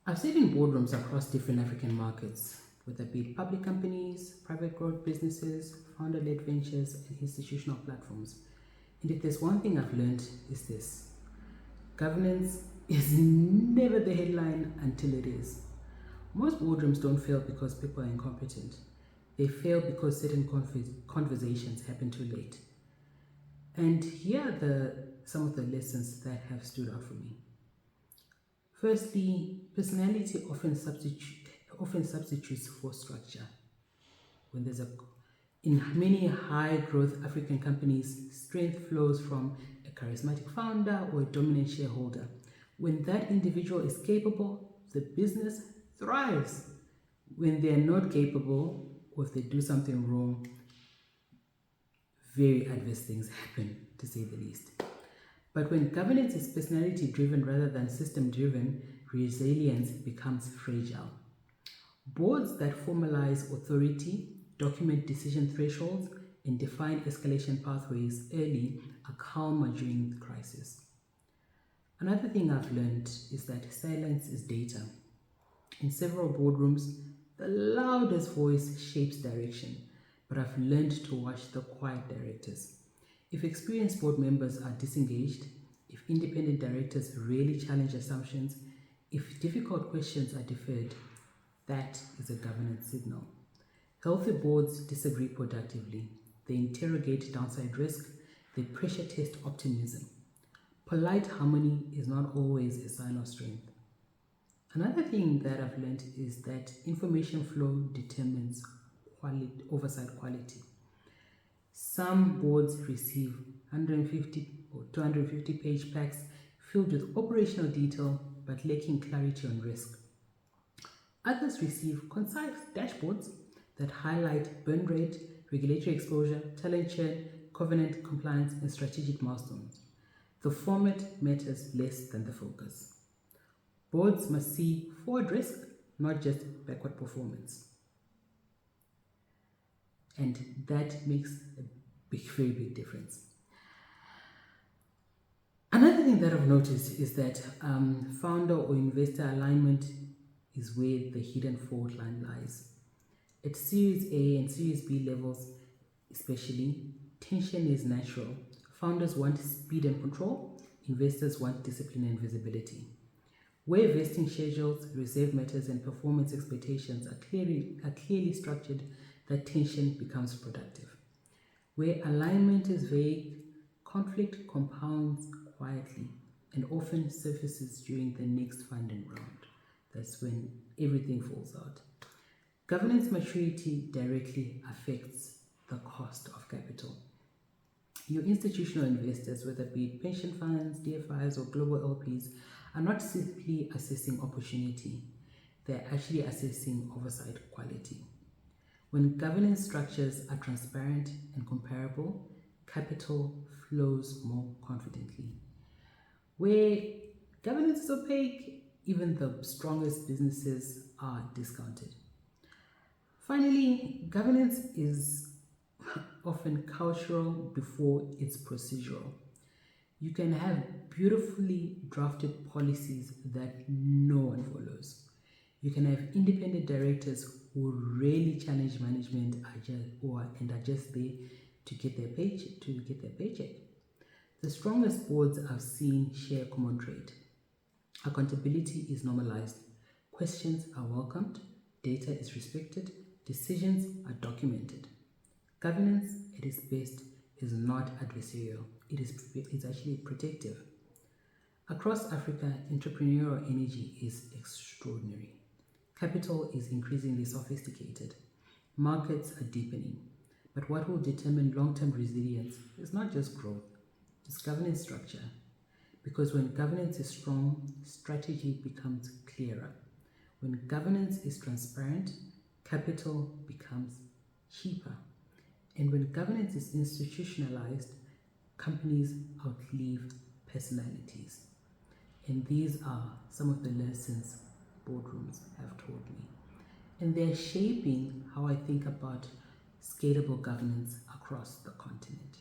I've sat in boardrooms across different African markets, whether it be public companies, private growth businesses, founder-led ventures, and institutional platforms. And if there's one thing I've learned is this: governance is never the headline until it is. Most boardrooms don't fail because people are incompetent. They fail because certain conversations happen too late. And here are some of the lessons that have stood out for me. Firstly, personality often substitutes for structure. In many high growth African companies, strength flows from a charismatic founder or a dominant shareholder. When that individual is capable, the business thrives. When they are not capable, or if they do something wrong, very adverse things happen, to say the least. But when governance is personality driven rather than system driven, resilience becomes fragile. Boards that formalize authority, document decision thresholds, and define escalation pathways early are calmer during the crisis. Another thing I've learned is that silence is data. In several boardrooms, the loudest voice shapes direction, but I've learned to watch the quiet directors. If experienced board members are disengaged, if independent directors rarely challenge assumptions, if difficult questions are deferred, that is a governance signal. Healthy boards disagree productively. They interrogate downside risk. They pressure test optimism. Polite harmony is not always a sign of strength. Another thing that I've learned is that information flow determines oversight quality. Some boards receive 150 or 250 page packs filled with operational detail but lacking clarity on risk. Others receive concise dashboards that highlight burn rate, regulatory exposure, talent churn, covenant compliance, and strategic milestones. The format matters less than the focus. Boards must see forward risk, not just backward performance. And that makes a very big difference. Another thing that I've noticed is that founder or investor alignment is where the hidden fault line lies. At Series A and Series B levels especially, tension is natural. Founders want speed and control, investors want discipline and visibility. Where vesting schedules, reserve matters, and performance expectations are clearly structured, that tension becomes productive. Where alignment is vague, conflict compounds quietly and often surfaces during the next funding round. That's when everything falls out. Governance maturity directly affects the cost of capital. Your institutional investors, whether it be pension funds, DFIs, or global LPs, are not simply assessing opportunity, they're actually assessing oversight quality. When governance structures are transparent and comparable, capital flows more confidently. Where governance is opaque, even the strongest businesses are discounted. Finally, governance is often cultural before it's procedural. You can have beautifully drafted policies that no one follows. You can have independent directors who rarely challenge management and are just there to get their paycheck. The strongest boards I've seen share a common trait. Accountability is normalized. Questions are welcomed. Data is respected. Decisions are documented. Governance, at its best, is not adversarial. It's actually protective. Across Africa, entrepreneurial energy is extraordinary. Capital is increasingly sophisticated. Markets are deepening. But what will determine long-term resilience is not just growth, it's governance structure. Because when governance is strong, strategy becomes clearer. When governance is transparent, capital becomes cheaper. And when governance is institutionalized, companies outlive personalities. And these are some of the lessons boardrooms have taught me. And they're shaping how I think about scalable governance across the continent.